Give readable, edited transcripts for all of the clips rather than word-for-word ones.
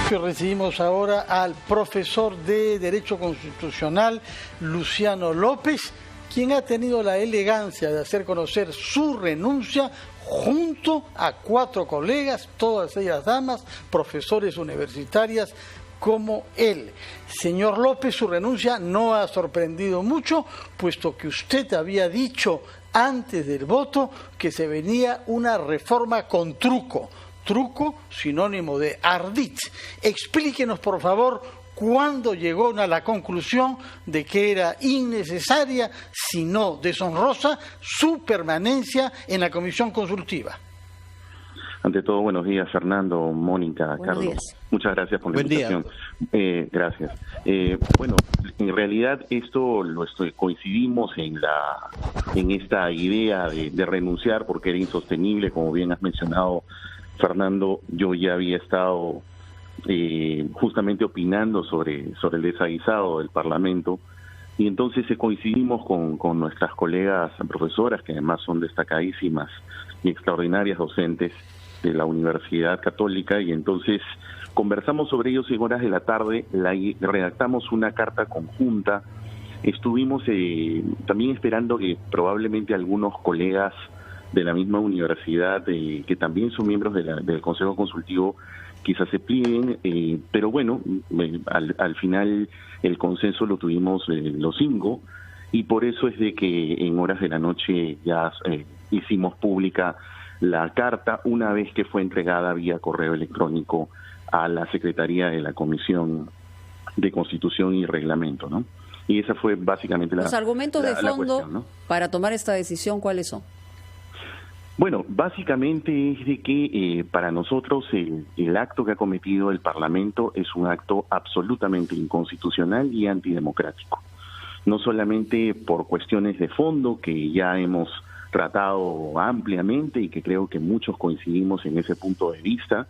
principio recibimos ahora al profesor de Derecho Constitucional, Luciano López, quien ha tenido la elegancia de hacer conocer su renuncia junto a 4 colegas, todas ellas damas, profesores universitarias como él. Señor López, su renuncia no ha sorprendido mucho, puesto que usted había dicho antes del voto que se venía una reforma con truco. Truco, sinónimo de ardid. Explíquenos, por favor, cuándo llegó a la conclusión de que era innecesaria, si no deshonrosa, su permanencia en la comisión consultiva. Ante todo, buenos días, Fernando, Mónica, Buenos Carlos. días. Muchas gracias por la invitación. Gracias. Bueno, en realidad esto coincidimos en esta idea de renunciar porque era insostenible, como bien has mencionado, Fernando. Yo ya había estado justamente opinando sobre el desaguisado del Parlamento, y entonces coincidimos con nuestras colegas profesoras, que además son destacadísimas y extraordinarias docentes de la Universidad Católica, y entonces conversamos sobre ellos en horas de la tarde, redactamos una carta conjunta. Estuvimos también esperando que probablemente algunos colegas de la misma universidad, que también son miembros del Consejo Consultivo, quizás se plieguen, pero bueno, al final el consenso lo tuvimos los 5, y por eso es de que en horas de la noche ya hicimos pública la carta, una vez que fue entregada vía correo electrónico a la Secretaría de la Comisión de Constitución y Reglamento, ¿no? Y esa fue básicamente los argumentos de fondo cuestión, ¿no? Para tomar esta decisión, ¿cuáles son? Bueno, básicamente es de que para nosotros el acto que ha cometido el Parlamento es un acto absolutamente inconstitucional y antidemocrático. No solamente por cuestiones de fondo que ya hemos tratado ampliamente y que creo que muchos coincidimos en ese punto de vista,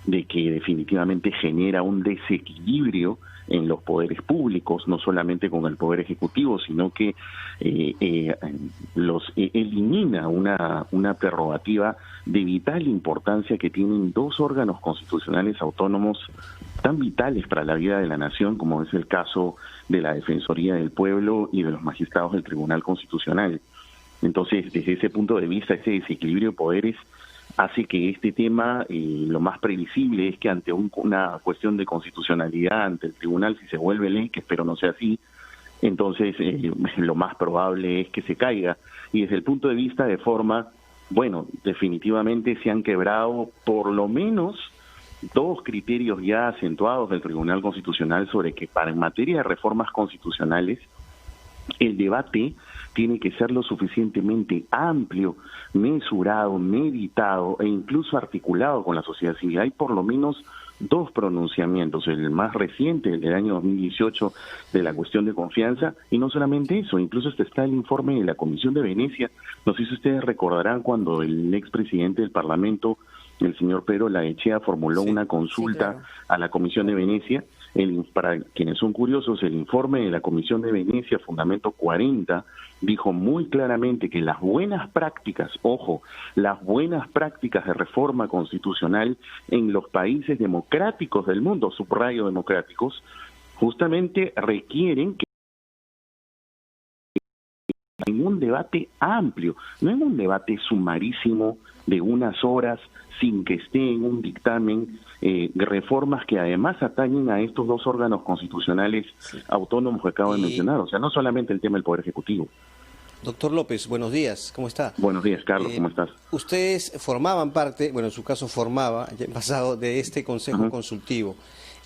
de que definitivamente genera un desequilibrio en los poderes públicos, no solamente con el Poder Ejecutivo, sino que elimina una prerrogativa de vital importancia que tienen 2 órganos constitucionales autónomos tan vitales para la vida de la nación, como es el caso de la Defensoría del Pueblo y de los magistrados del Tribunal Constitucional. Entonces, desde ese punto de vista, ese desequilibrio de poderes hace que este tema, lo más previsible es que ante una cuestión de constitucionalidad ante el tribunal, si se vuelve ley, que espero no sea así, entonces lo más probable es que se caiga. Y desde el punto de vista de forma, bueno, definitivamente se han quebrado por lo menos 2 criterios ya acentuados del Tribunal Constitucional sobre que en materia de reformas constitucionales el debate tiene que ser lo suficientemente amplio, mesurado, meditado e incluso articulado con la sociedad civil. Hay por lo menos 2 pronunciamientos, el más reciente, el del año 2018, de la cuestión de confianza, y no solamente eso, incluso está el informe de la Comisión de Venecia. No sé si ustedes recordarán cuando el expresidente del Parlamento, el señor Pedro Laechea, formuló una consulta claro, a la Comisión de Venecia. Para quienes son curiosos, el informe de la Comisión de Venecia, Fundamento 40, dijo muy claramente que las buenas prácticas, ojo, las buenas prácticas de reforma constitucional en los países democráticos del mundo, subrayo democráticos, justamente requieren que en un debate amplio, no en un debate sumarísimo de unas horas sin que esté en un dictamen, reformas que además atañen a estos 2 órganos constitucionales autónomos que acabo de mencionar, o sea, no solamente el tema del Poder Ejecutivo. Doctor López, buenos días, ¿cómo está? Buenos días, Carlos, ¿cómo estás? Ustedes formaban parte, bueno, en su caso formaba, ya en pasado, de este Consejo Consultivo.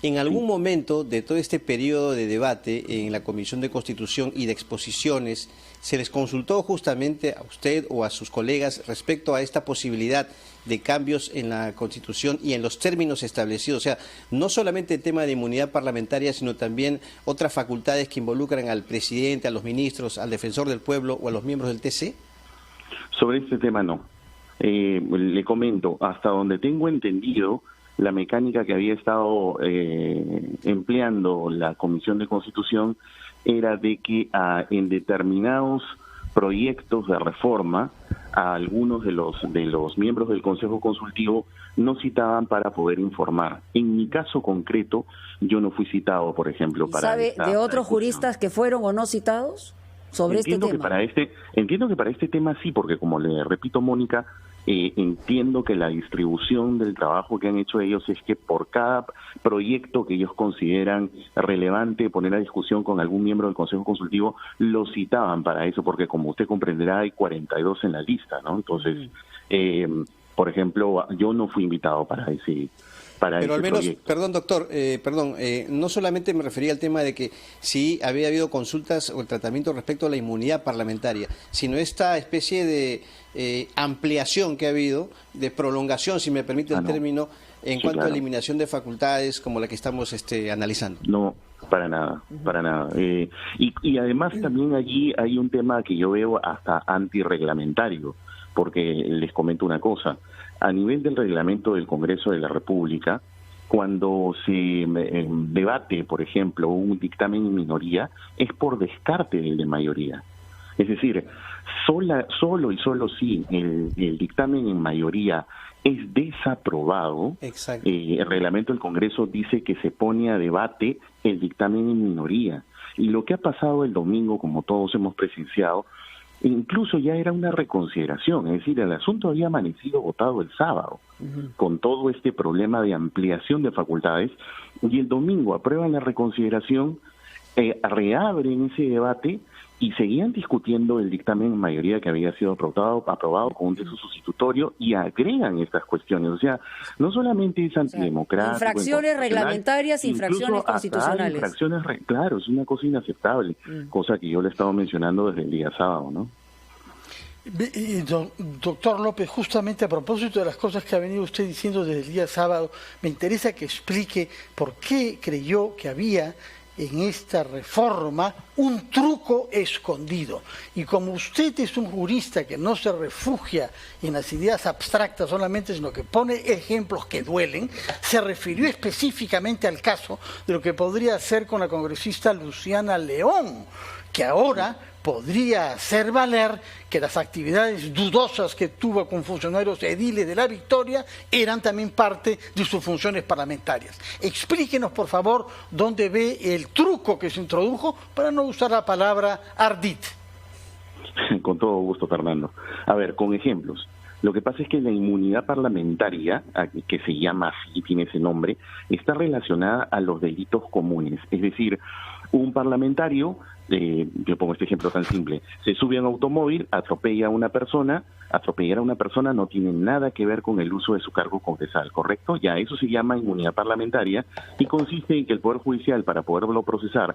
En algún momento de todo este periodo de debate en la Comisión de Constitución y de exposiciones, ¿se les consultó justamente a usted o a sus colegas respecto a esta posibilidad de cambios en la Constitución y en los términos establecidos? O sea, no solamente el tema de inmunidad parlamentaria, sino también otras facultades que involucran al presidente, a los ministros, al defensor del pueblo o a los miembros del TC. Sobre este tema no. Le comento, hasta donde tengo entendido, la mecánica que había estado empleando la Comisión de Constitución era de que en determinados proyectos de reforma a algunos de los miembros del Consejo Consultivo no citaban para poder informar. En mi caso concreto, yo no fui citado, por ejemplo, para ¿Sabe de otros juristas que fueron o no citados sobre entiendo este tema? Entiendo que para este tema sí, porque como le repito, Mónica, entiendo que la distribución del trabajo que han hecho ellos es que por cada proyecto que ellos consideran relevante poner a discusión con algún miembro del Consejo Consultivo, lo citaban para eso, porque como usted comprenderá, hay 42 en la lista, ¿no? Entonces, por ejemplo, yo no fui invitado para ese Pero al menos, proyecto. perdón doctor, no solamente me refería al tema de que sí había habido consultas o el tratamiento respecto a la inmunidad parlamentaria, sino esta especie de ampliación que ha habido, de prolongación, si me permite el término, en cuanto a eliminación de facultades como la que estamos analizando. No, para nada, para nada. Y además también allí hay un tema que yo veo hasta antirreglamentario, porque les comento una cosa. A nivel del reglamento del Congreso de la República, cuando se debate, por ejemplo, un dictamen en minoría, es por descarte del de mayoría. Es decir, solo si el dictamen en mayoría es desaprobado, el reglamento del Congreso dice que se pone a debate el dictamen en minoría. Y lo que ha pasado el domingo, como todos hemos presenciado, incluso ya era una reconsideración, es decir, el asunto había amanecido votado el sábado, con todo este problema de ampliación de facultades, y el domingo aprueban la reconsideración, reabren ese debate y seguían discutiendo el dictamen en mayoría que había sido aprobado con un texto sustitutorio y agregan estas cuestiones. O sea, no solamente es antidemocrático, infracciones reglamentarias, infracciones constitucionales. Claro, es una cosa inaceptable, cosa que yo le he estado mencionando desde el día sábado, ¿no? Doctor López, justamente a propósito de las cosas que ha venido usted diciendo desde el día sábado, me interesa que explique por qué creyó que había en esta reforma un truco escondido. Y como usted es un jurista que no se refugia en las ideas abstractas solamente, sino que pone ejemplos que duelen, se refirió específicamente al caso de lo que podría hacer con la congresista Luciana León, que ahora podría hacer valer que las actividades dudosas que tuvo con funcionarios ediles de La Victoria eran también parte de sus funciones parlamentarias. Explíquenos, por favor, dónde ve el truco que se introdujo, para no usar la palabra ardid. Con todo gusto, Fernando. A ver, con ejemplos. Lo que pasa es que la inmunidad parlamentaria, que se llama así, tiene ese nombre, está relacionada a los delitos comunes. Es decir, un parlamentario, yo pongo este ejemplo tan simple, se sube a un automóvil, atropellar a una persona no tiene nada que ver con el uso de su cargo congresal, ¿correcto? Ya eso se llama inmunidad parlamentaria y consiste en que el Poder Judicial, para poderlo procesar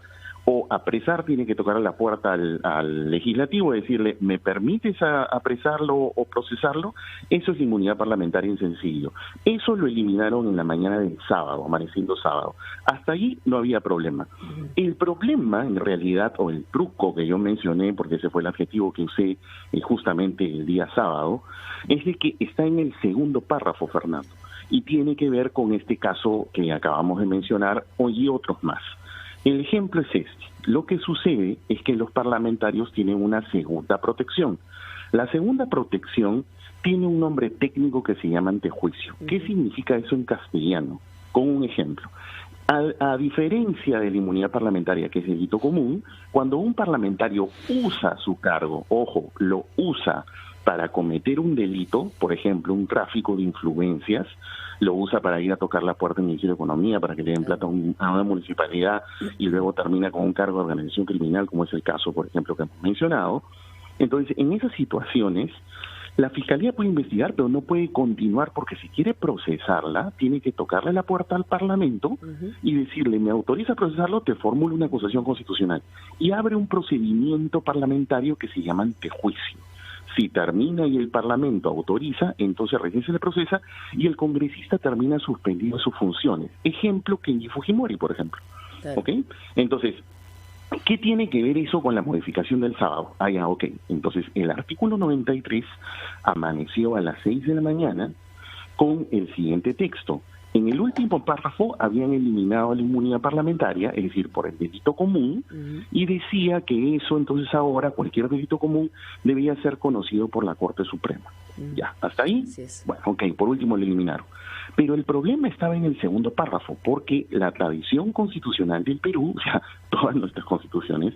o apresar, tiene que tocar a la puerta al legislativo y decirle, ¿me permites apresarlo o procesarlo? Eso es inmunidad parlamentaria en sencillo. Eso lo eliminaron en la mañana del sábado, amaneciendo sábado. Hasta allí no había problema. El problema, en realidad, o el truco que yo mencioné, porque ese fue el adjetivo que usé justamente el día sábado, es de que está en el segundo párrafo, Fernando, y tiene que ver con este caso que acabamos de mencionar y otros más. El ejemplo es este. Lo que sucede es que los parlamentarios tienen una segunda protección. La segunda protección tiene un nombre técnico que se llama antejuicio. ¿Qué significa eso en castellano? Con un ejemplo. A diferencia de la inmunidad parlamentaria, que es delito común, cuando un parlamentario usa su cargo, ojo, lo usa para cometer un delito, por ejemplo, un tráfico de influencias, lo usa para ir a tocar la puerta del Ministerio de Economía, para que le den plata a una municipalidad y luego termina con un cargo de organización criminal, como es el caso, por ejemplo, que hemos mencionado. Entonces, en esas situaciones, la Fiscalía puede investigar, pero no puede continuar, porque si quiere procesarla, tiene que tocarle la puerta al Parlamento y decirle, ¿me autoriza a procesarlo? Te formulo una acusación constitucional. Y abre un procedimiento parlamentario que se llama antejuicio. Si termina y el Parlamento autoriza, entonces recién se le procesa y el congresista termina suspendido sus funciones. Ejemplo, Kenji Fujimori, por ejemplo. Claro. ¿Ok? Entonces, ¿qué tiene que ver eso con la modificación del sábado? Ok. Entonces, el artículo 93 amaneció a las 6 de la mañana con el siguiente texto. En el último párrafo habían eliminado la inmunidad parlamentaria, es decir, por el delito común, y decía que eso entonces ahora, cualquier delito común, debía ser conocido por la Corte Suprema. Ya, hasta ahí, bueno, ok, por último lo eliminaron. Pero el problema estaba en el segundo párrafo, porque la tradición constitucional del Perú, o sea, todas nuestras constituciones,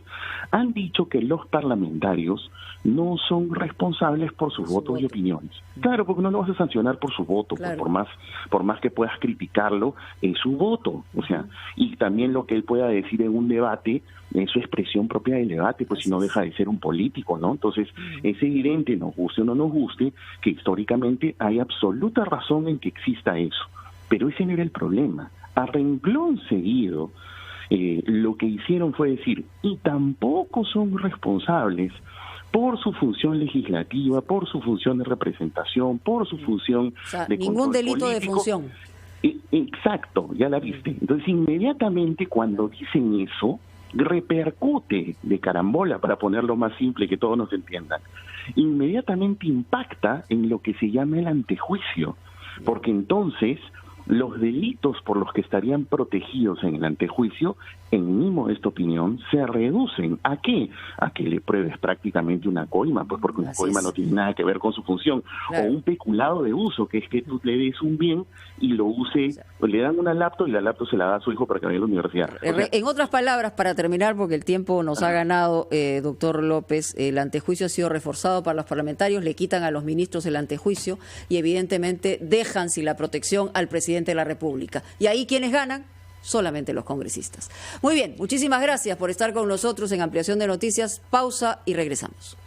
han dicho que los parlamentarios no son responsables por sus votos y opiniones. Claro, porque no lo vas a sancionar por su voto, claro. por más que puedas criticarlo, es su voto, o sea, y también lo que él pueda decir en un debate es su expresión propia del debate, pues si no deja de ser un político, ¿no? Entonces, es evidente, nos guste o no nos guste, que históricamente hay absoluta razón en que exista eso. Pero ese no era el problema. A renglón seguido, lo que hicieron fue decir, y tampoco son responsables por su función legislativa, por su función de representación, por su función de ningún delito político. De función. Exacto, ya la viste. Entonces, inmediatamente cuando dicen eso, repercute de carambola, para ponerlo más simple, que todos nos entiendan, inmediatamente impacta en lo que se llama el antejuicio, porque entonces los delitos por los que estarían protegidos en el antejuicio, en mi modesta opinión, se reducen. ¿A qué? A que le pruebes prácticamente una coima, pues porque una coima no tiene nada que ver con su función, claro. O un peculado de uso, que es que tú le des un bien y lo use, le dan una laptop y la laptop se la da a su hijo para que vaya a la universidad. O sea, en otras palabras, para terminar, porque el tiempo nos ha ganado, doctor López, el antejuicio ha sido reforzado para los parlamentarios, le quitan a los ministros el antejuicio y evidentemente dejan sin la protección al presidente de la República. Y ahí, ¿quiénes ganan? Solamente los congresistas. Muy bien, muchísimas gracias por estar con nosotros en Ampliación de Noticias. Pausa y regresamos.